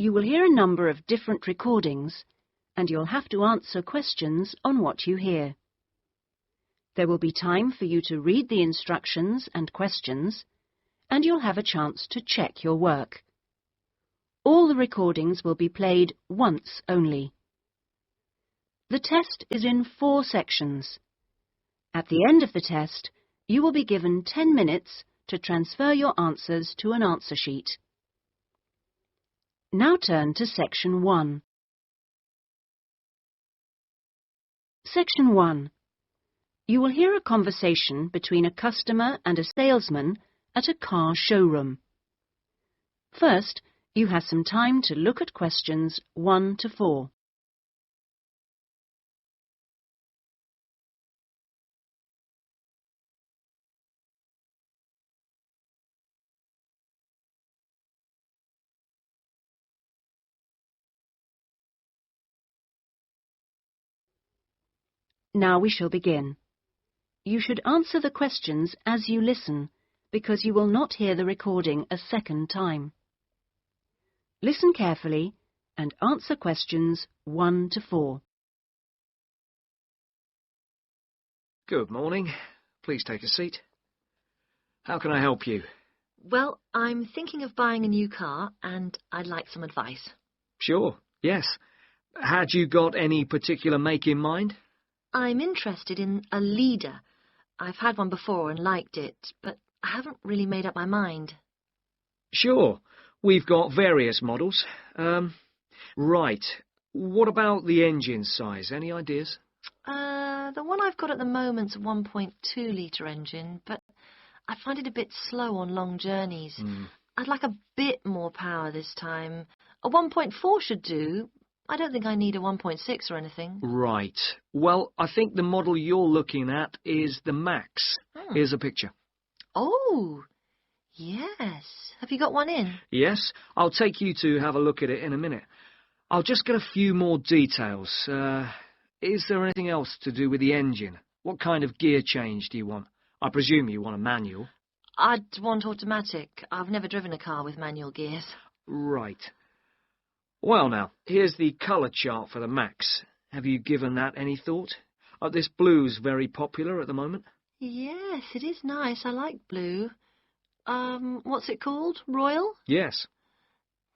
You will hear a number of different recordings, and you'll have to answer questions on what you hear. There will be time for you to read the instructions and questions, and you'll have a chance to check your work. All the recordings will be played once only. The test is in 4 sections. At the end of the test, you will be given 10 minutes to transfer your answers to an answer sheet. Now turn to Section 1. Section 1. You will hear a conversation between a customer and a salesman at a car showroom. First, you have some time to look at questions 1 to 4. Now we shall begin. You should answer the questions as you listen, because you will not hear the recording a second time. Listen carefully and answer questions 1 to 4. Good morning. Please take a seat. How can I help you? Well, I'm thinking of buying a new car and I'd like some advice. Sure, yes. Had you got any particular make in mind? I'm interested in a leader. I've had one before and liked it, but I haven't really made up my mind. Sure. We've got various models. Right. What about the engine size? Any ideas? The one I've got at the moment's a 1.2-litre engine, but I find it a bit slow on long journeys. I'd like a bit more power this time. A 1.4 should do. I don't think I need a 1.6 or anything. Right. Well, I think the model you're looking at is the Max. Here's a picture. Oh, yes. Have you got one in? Yes. I'll take you to have a look at it in a minute. I'll just get a few more details. Is there anything else to do with the engine? What kind of gear change do you want? I presume you want a manual. I'd want automatic. I've never driven a car with manual gears. Right. Well now, here's the colour chart for the Max. Have you given that any thought? This blue's very popular at the moment. Yes, it is nice. I like blue. What's it called? Royal? Yes.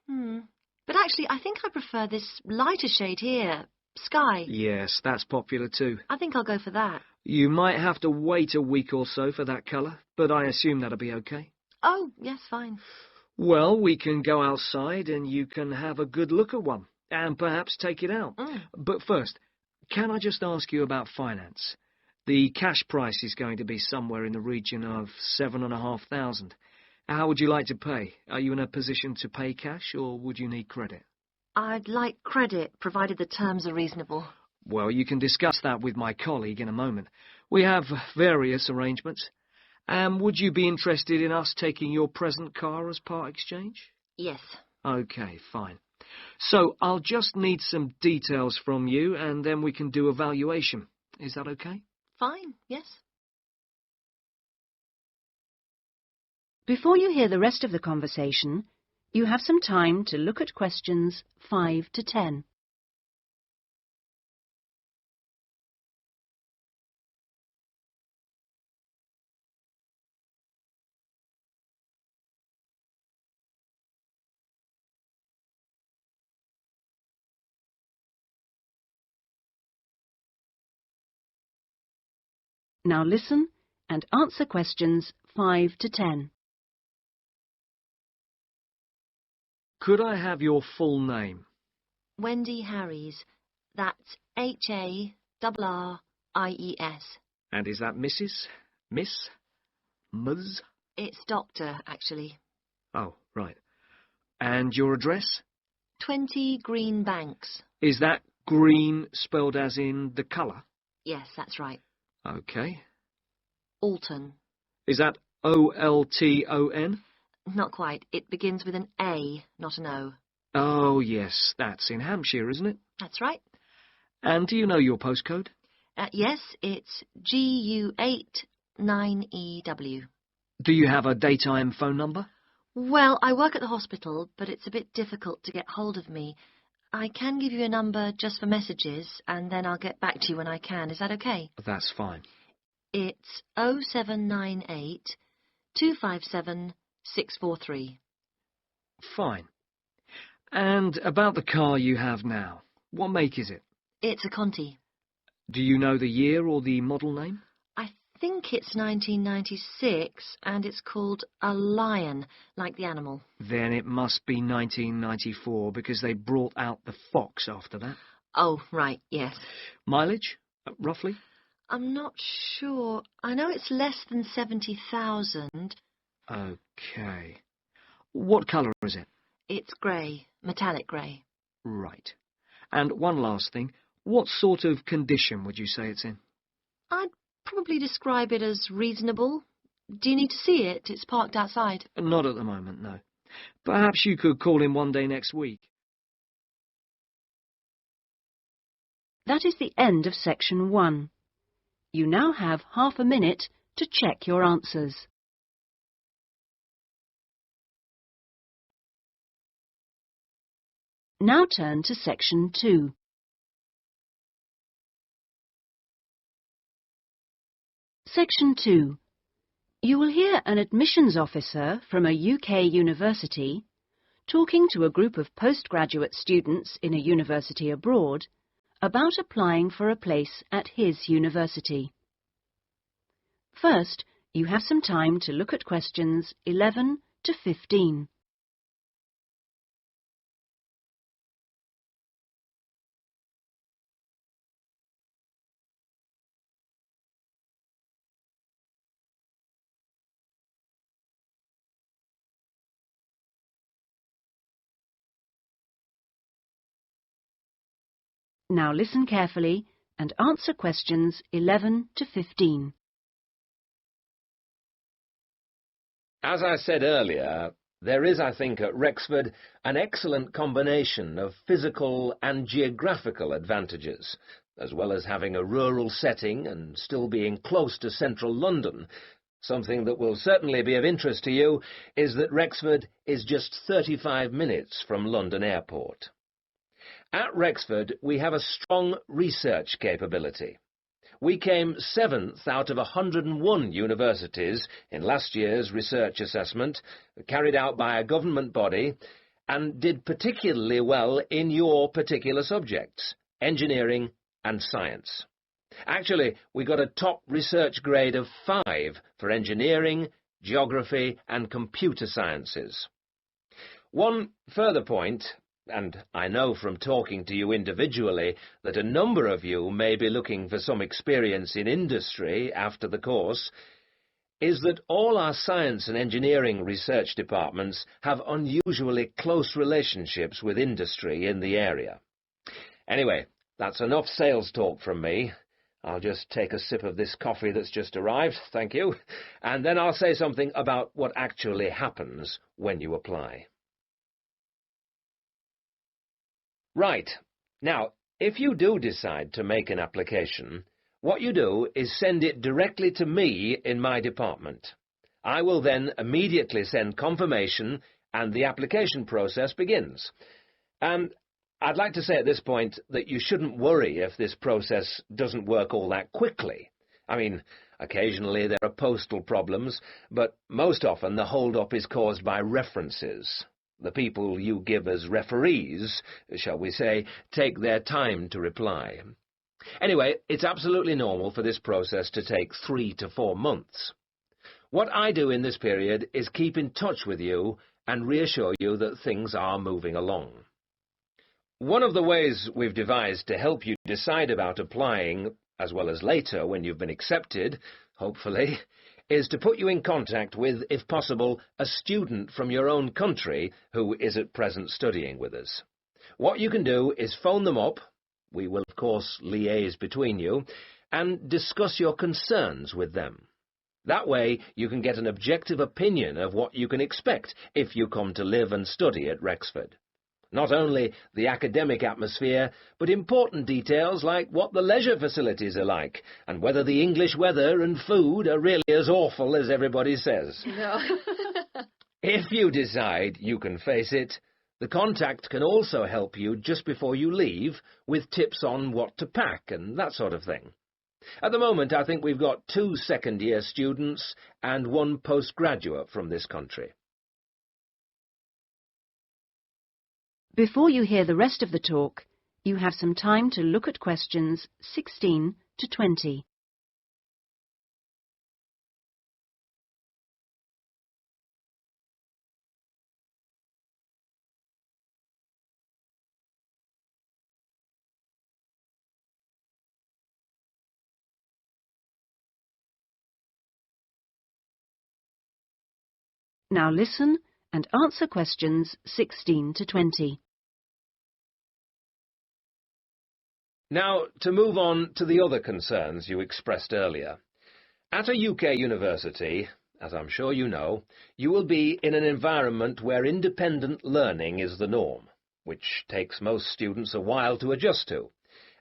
But actually, I think I prefer this lighter shade here. Sky. Yes, that's popular too. I think I'll go for that. You might have to wait a week or so for that colour, but I assume that'll be okay. Oh, yes, fine. Well, we can go outside and you can have a good look at one, and perhaps take it out. But first, can I just ask you about finance? The cash price is going to be somewhere in the region of 7,500. How would you like to pay? Are you in a position to pay cash, or would you need credit? I'd like credit, provided the terms are reasonable. Well, you can discuss that with my colleague in a moment. We have various arrangements. Would you be interested in us taking your present car as part exchange? Yes. Okay, fine. So I'll just need some details from you, and then we can do a valuation. Is that okay? Fine, yes. Before you hear the rest of the conversation, you have some time to look at questions 5 to 10. Now listen and answer questions 5 to 10. Could I have your full name? Wendy Harries. That's Harries. And is that Mrs., Miss, Ms.? It's Doctor, actually. Oh, right. And your address? 20 Green Banks. Is that green spelled as in the colour? Yes, that's right. Okay. Alton. Is that O-L-T-O-N? Not quite. It begins with an A, not an O. Oh, yes. That's in Hampshire, isn't it? That's right. And do you know your postcode? Yes, it's GU8 9EW. Do you have a daytime phone number? Well, I work at the hospital, but it's a bit difficult to get hold of me. I can give you a number just for messages, and then I'll get back to you when I can. Is that okay? That's fine. It's 0798 257 643. Fine. And about the car you have now, what make is it? It's a Conti. Do you know the year or the model name? I think it's 1996, and it's called a Lion, like the animal. Then it must be 1994, because they brought out the Fox after that. Oh, right, yes. Mileage, roughly? I'm not sure. I know it's less than 70,000. OK. What colour is it? It's grey, metallic grey. Right. And one last thing, what sort of condition would you say it's in? I'd probably describe it as reasonable. Do you need to see it? It's parked outside. Not at the moment, no. Perhaps you could call in one day next week. That is the end of section 1. You now have half a minute to check your answers. Now turn to section 2. Section 2. You will hear an admissions officer from a UK university talking to a group of postgraduate students in a university abroad about applying for a place at his university. First, you have some time to look at questions 11 to 15. Now listen carefully and answer questions 11 to 15. As I said earlier, there is, I think, at Rexford an excellent combination of physical and geographical advantages, as well as having a rural setting and still being close to central London. Something that will certainly be of interest to you is that Rexford is just 35 minutes from London Airport. At Rexford, we have a strong research capability. We came 7th out of 101 universities in last year's research assessment, carried out by a government body, and did particularly well in your particular subjects, engineering and science. Actually, we got a top research grade of 5 for engineering, geography and computer sciences. One further point, and I know from talking to you individually that a number of you may be looking for some experience in industry after the course, is that all our science and engineering research departments have unusually close relationships with industry in the area. Anyway, that's enough sales talk from me. I'll just take a sip of this coffee that's just arrived, thank you, and then I'll say something about what actually happens when you apply. Right. Now, if you do decide to make an application, what you do is send it directly to me in my department. I will then immediately send confirmation and the application process begins. And I'd like to say at this point that you shouldn't worry if this process doesn't work all that quickly. I mean, occasionally there are postal problems, but most often the hold-up is caused by references. The people you give as referees, shall we say, take their time to reply. Anyway, it's absolutely normal for this process to take 3 to 4 months. What I do in this period is keep in touch with you and reassure you that things are moving along. One of the ways we've devised to help you decide about applying, as well as later when you've been accepted, hopefully, is to put you in contact with, if possible, a student from your own country who is at present studying with us. What you can do is phone them up, we will of course liaise between you, and discuss your concerns with them. That way you can get an objective opinion of what you can expect if you come to live and study at Rexford. Not only the academic atmosphere, but important details like what the leisure facilities are like, and whether the English weather and food are really as awful as everybody says. No. If you decide you can face it, the contact can also help you just before you leave with tips on what to pack and that sort of thing. At the moment, I think we've got 2 second-year students and 1 postgraduate from this country. Before you hear the rest of the talk, you have some time to look at questions 16 to 20. Now listen and answer questions 16 to 20. Now, to move on to the other concerns you expressed earlier. At a UK university, as I'm sure you know, you will be in an environment where independent learning is the norm, which takes most students a while to adjust to,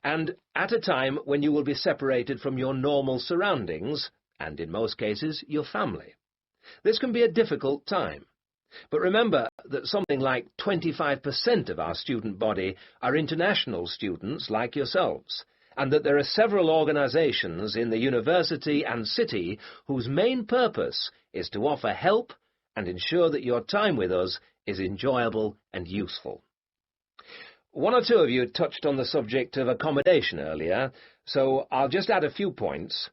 and at a time when you will be separated from your normal surroundings, and in most cases, your family. This can be a difficult time. But remember that something like 25% of our student body are international students like yourselves, and that there are several organisations in the university and city whose main purpose is to offer help and ensure that your time with us is enjoyable and useful. 1 or 2 of you touched on the subject of accommodation earlier, so I'll just add a few points.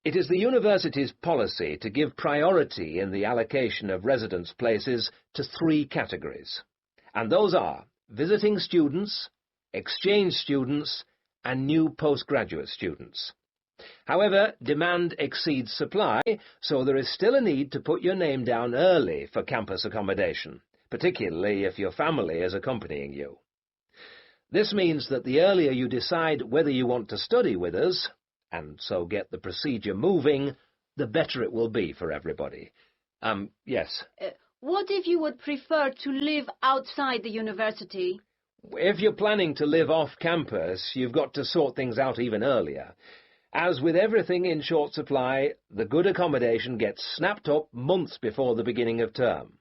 It is the university's policy to give priority in the allocation of residence places to 3 categories, and those are visiting students, exchange students, and new postgraduate students. However, demand exceeds supply, so there is still a need to put your name down early for campus accommodation, particularly if your family is accompanying you. This means that the earlier you decide whether you want to study with us, and so get the procedure moving, the better it will be for everybody. Yes? What if you would prefer to live outside the university? If you're planning to live off campus, you've got to sort things out even earlier. As with everything in short supply, the good accommodation gets snapped up months before the beginning of term.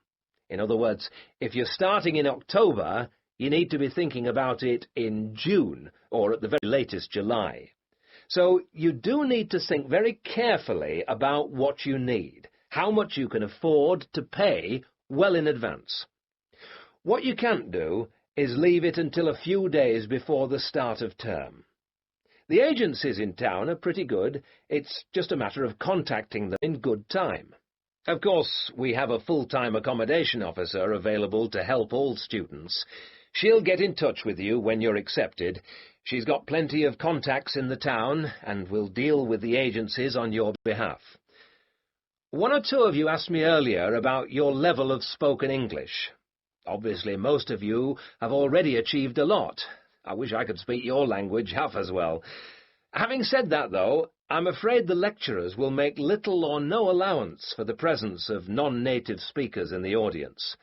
In other words, if you're starting in October, you need to be thinking about it in June, or at the very latest July. So you do need to think very carefully about what you need, how much you can afford to pay well in advance. What you can't do is leave it until a few days before the start of term. The agencies in town are pretty good. It's just a matter of contacting them in good time. Of course, we have a full-time accommodation officer available to help all students. She'll get in touch with you when you're accepted. She's got plenty of contacts in the town and will deal with the agencies on your behalf. 1 or 2 of you asked me earlier about your level of spoken English. Obviously, most of you have already achieved a lot. I wish I could speak your language half as well. Having said that, though, I'm afraid the lecturers will make little or no allowance for the presence of non-native speakers in the audience.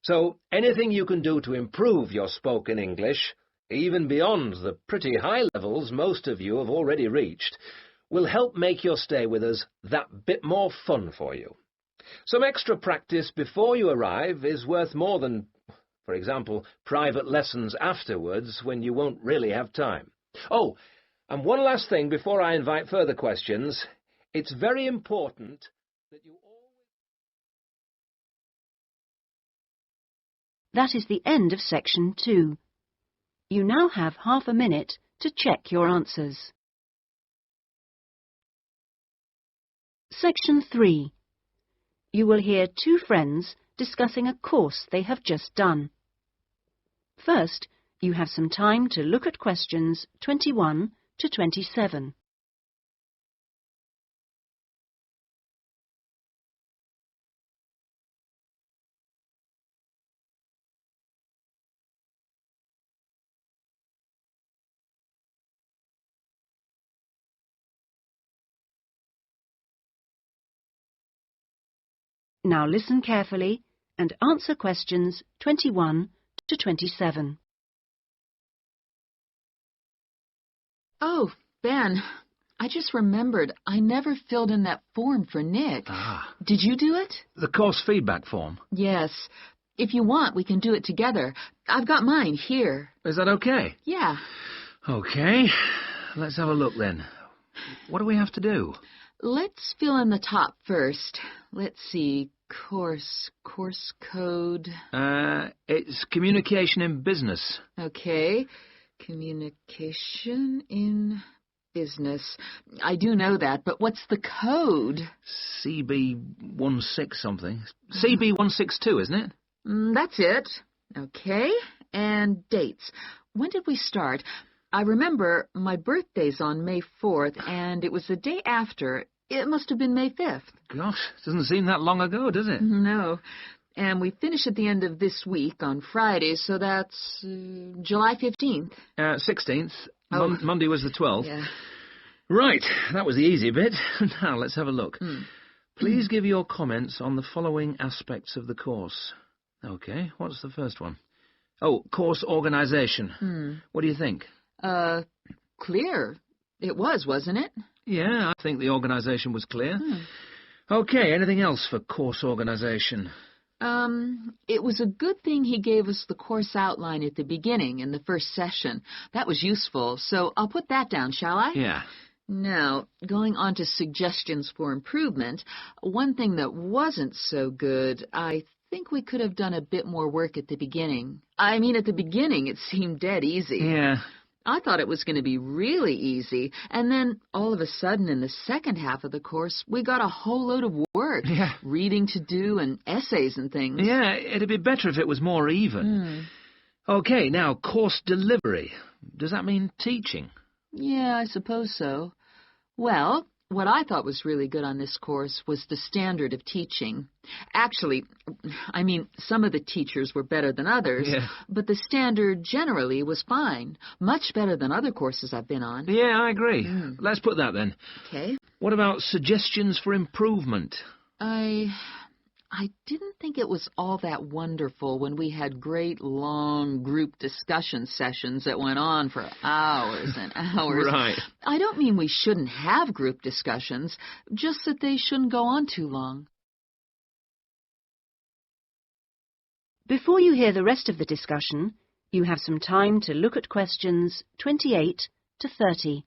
So anything you can do to improve your spoken English, even beyond the pretty high levels most of you have already reached, will help make your stay with us that bit more fun for you. Some extra practice before you arrive is worth more than, for example, private lessons afterwards when you won't really have time. Oh, and one last thing before I invite further questions. It's very important that you always... That is the end of section 2. You now have half a minute to check your answers. Section 3. You will hear 2 friends discussing a course they have just done. First, you have some time to look at questions 21 to 27. Now listen carefully and answer questions 21 to 27. Oh, Ben, I just remembered I never filled in that form for Nick. Ah. Did you do it? The course feedback form. Yes. If you want, we can do it together. I've got mine here. Is that okay? Yeah. Okay. Let's have a look then. What do we have to do? Let's fill in the top first. Let's see. Course code. It's communication in business. Okay. Communication in business. I do know that, but what's the code? CB16 something. CB162, isn't it? That's it. Okay. And dates. When did we start? I remember my birthday's on May 4th, and it was the day after. It must have been May 5th. Gosh, doesn't seem that long ago, does it? No. And we finish at the end of this week on Friday, so that's July 15th. 16th. Oh. Monday was the 12th. Yeah. Right, that was the easy bit. Now, let's have a look. Please give your comments on the following aspects of the course. Okay, what's the first one? Oh, course organisation. What do you think? Clear. It was, wasn't it? Yeah, I think the organisation was clear. Okay, anything else for course organisation? It was a good thing he gave us the course outline at the beginning in the first session. That was useful, so I'll put that down, shall I? Yeah. Now, going on to suggestions for improvement, one thing that wasn't so good, I think we could have done a bit more work at the beginning. I mean, at the beginning, it seemed dead easy. Yeah. I thought it was going to be really easy, and then all of a sudden in the second half of the course, we got a whole load of work. Yeah. Reading to do and essays and things. Yeah, it'd be better if it was more even. Okay, now, course delivery. Does that mean teaching? Yeah, I suppose so. Well, what I thought was really good on this course was the standard of teaching. Actually, I mean, some of the teachers were better than others, but the standard generally was fine. Much better than other courses I've been on. Yeah, I agree. Let's put that then. Okay. What about suggestions for improvement? I didn't think it was all that wonderful when we had great, long group discussion sessions that went on for hours and hours. Right. I don't mean we shouldn't have group discussions, just that they shouldn't go on too long. Before you hear the rest of the discussion, you have some time to look at questions 28 to 30.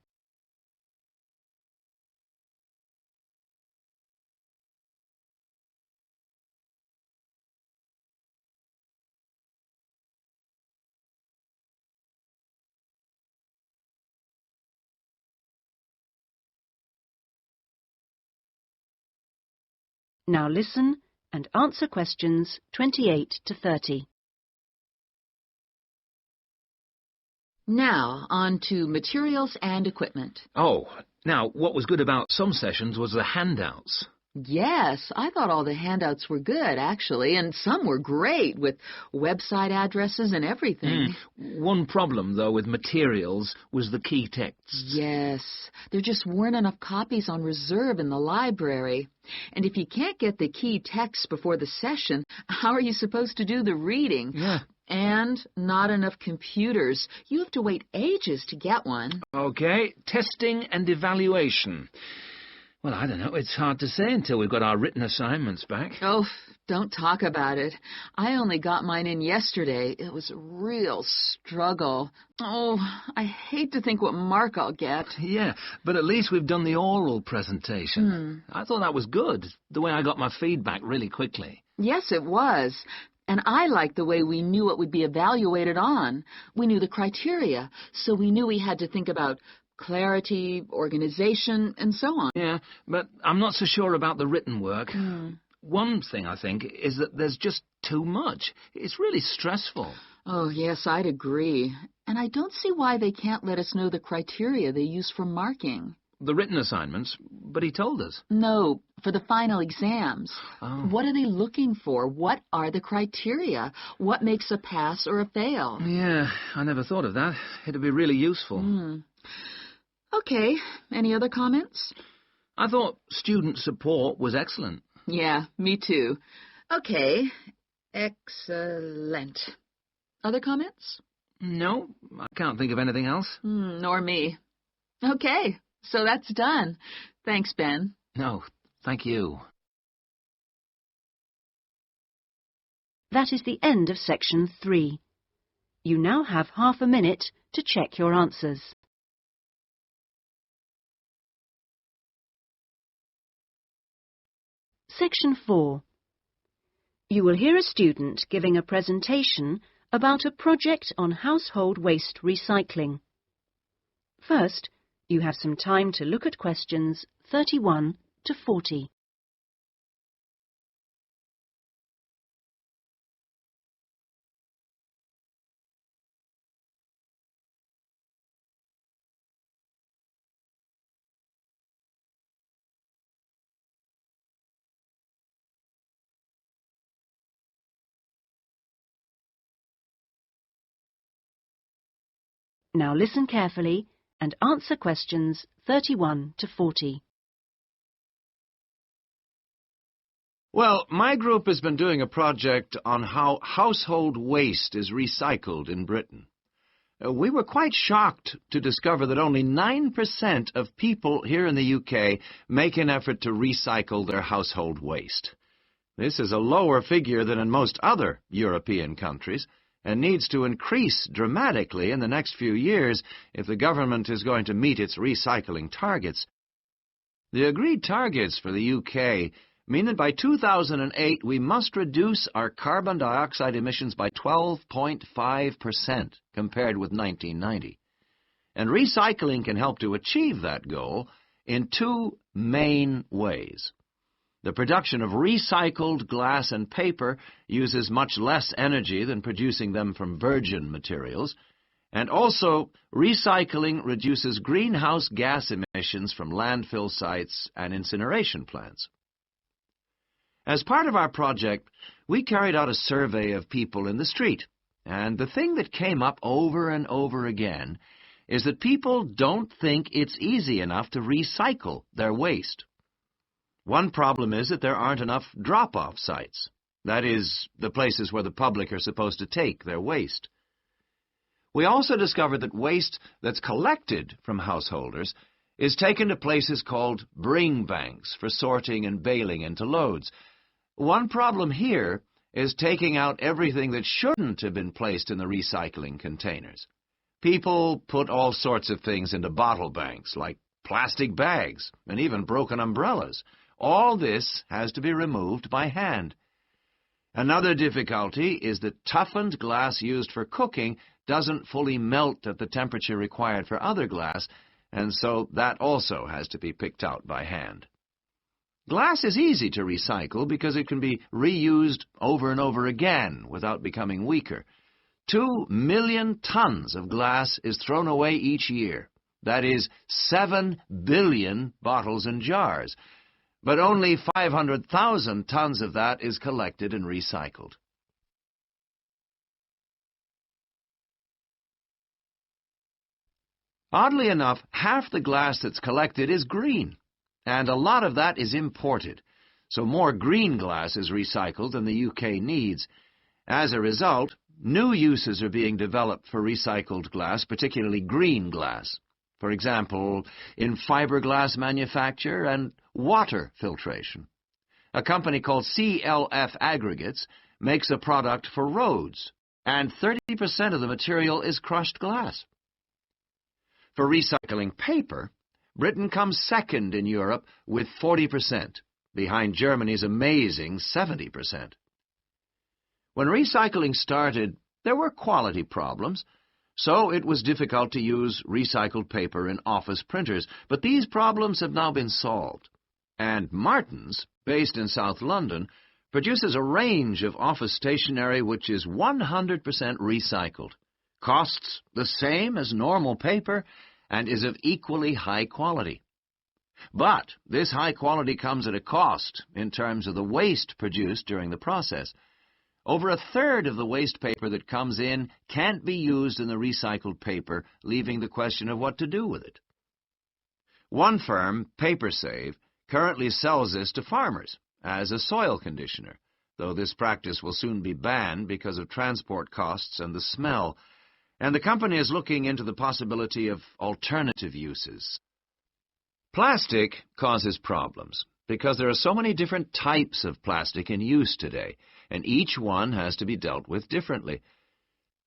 Now listen and answer questions 28 to 30. Now, on to materials and equipment. Oh, now, what was good about some sessions was the handouts. Yes, I thought all the handouts were good, actually, and some were great, with website addresses and everything. One problem, though, with materials was the key texts. Yes, there just weren't enough copies on reserve in the library. And if you can't get the key text before the session, how are you supposed to do the reading? Yeah. And not enough computers. You have to wait ages to get one. Okay, testing and evaluation. Well, I don't know. It's hard to say until we've got our written assignments back. Oh, don't talk about it. I only got mine in yesterday. It was a real struggle. Oh, I hate to think what mark I'll get. Yeah, but at least we've done the oral presentation. I thought that was good, the way I got my feedback really quickly. Yes, it was. And I liked the way we knew what would be evaluated on. We knew the criteria, so we knew we had to think about clarity, organization, and so on. Yeah, but I'm not so sure about the written work. One thing, I think, is that there's just too much. It's really stressful. Oh, yes, I'd agree. And I don't see why they can't let us know the criteria they use for marking. The written assignments, but he told us. No, for the final exams. Oh. What are they looking for? What are the criteria? What makes a pass or a fail? Yeah, I never thought of that. It'd be really useful. Okay, any other comments? I thought student support was excellent. Yeah, me too. Okay, excellent. Other comments? No, I can't think of anything else. Nor me. Okay, So that's done. Thanks, Ben. No, thank you. That is the end of section 3. You now have half a minute to check your answers. Section 4. You will hear a student giving a presentation about a project on household waste recycling. First, you have some time to look at questions 31 to 40. Now listen carefully and answer questions 31 to 40. Well, my group has been doing a project on how household waste is recycled in Britain. We were quite shocked to discover that only 9% of people here in the UK make an effort to recycle their household waste. This is a lower figure than in most other European countries, and needs to increase dramatically in the next few years if the government is going to meet its recycling targets. The agreed targets for the UK mean that by 2008 we must reduce our carbon dioxide emissions by 12.5% compared with 1990. And recycling can help to achieve that goal in two main ways. The production of recycled glass and paper uses much less energy than producing them from virgin materials, and also recycling reduces greenhouse gas emissions from landfill sites and incineration plants. As part of our project, we carried out a survey of people in the street, and the thing that came up over and over again is that people don't think it's easy enough to recycle their waste. One problem is that there aren't enough drop-off sites. That is, the places where the public are supposed to take their waste. We also discovered that waste that's collected from householders is taken to places called bring banks for sorting and baling into loads. One problem here is taking out everything that shouldn't have been placed in the recycling containers. People put all sorts of things into bottle banks, like plastic bags and even broken umbrellas. All this has to be removed by hand. Another difficulty is that toughened glass used for cooking doesn't fully melt at the temperature required for other glass, and so that also has to be picked out by hand. Glass is easy to recycle because it can be reused over and over again without becoming weaker. 2 million tons of glass is thrown away each year. That is 7 billion bottles and jars. But only 500,000 tons of that is collected and recycled. Oddly enough, half the glass that's collected is green, and a lot of that is imported, so more green glass is recycled than the UK needs. As a result, new uses are being developed for recycled glass, particularly green glass. For example, in fiberglass manufacture and water filtration. A company called CLF Aggregates makes a product for roads, and 30% of the material is crushed glass. For recycling paper, Britain comes second in Europe with 40%, behind Germany's amazing 70%. When recycling started, there were quality problems, so it was difficult to use recycled paper in office printers, but these problems have now been solved. And Martin's, based in South London, produces a range of office stationery which is 100% recycled, costs the same as normal paper, and is of equally high quality. But this high quality comes at a cost in terms of the waste produced during the process. Over a third of the waste paper that comes in can't be used in the recycled paper, leaving the question of what to do with it. One firm, PaperSave, currently sells this to farmers as a soil conditioner, though this practice will soon be banned because of transport costs and the smell, and the company is looking into the possibility of alternative uses. Plastic causes problems because there are so many different types of plastic in use today, and each one has to be dealt with differently.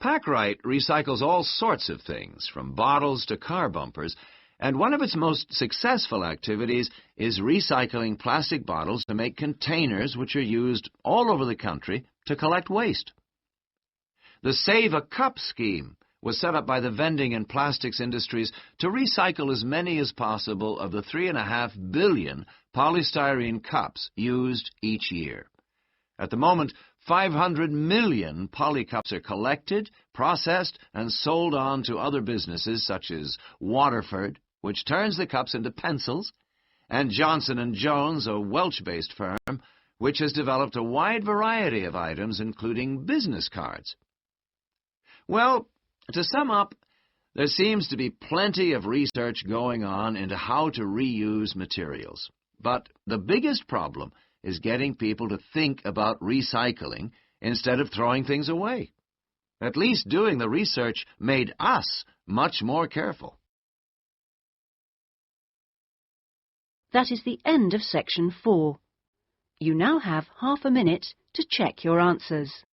Packrite recycles all sorts of things, from bottles to car bumpers, and one of its most successful activities is recycling plastic bottles to make containers which are used all over the country to collect waste. The Save a Cup scheme was set up by the vending and plastics industries to recycle as many as possible of the 3.5 billion polystyrene cups used each year. At the moment, 500 million polycups are collected, processed, and sold on to other businesses such as Waterford, which turns the cups into pencils, and Johnson & Jones, a Welsh-based firm, which has developed a wide variety of items, including business cards. Well, to sum up, there seems to be plenty of research going on into how to reuse materials. But the biggest problem is getting people to think about recycling instead of throwing things away. At least doing the research made us much more careful. That is the end of section 4. You now have half a minute to check your answers.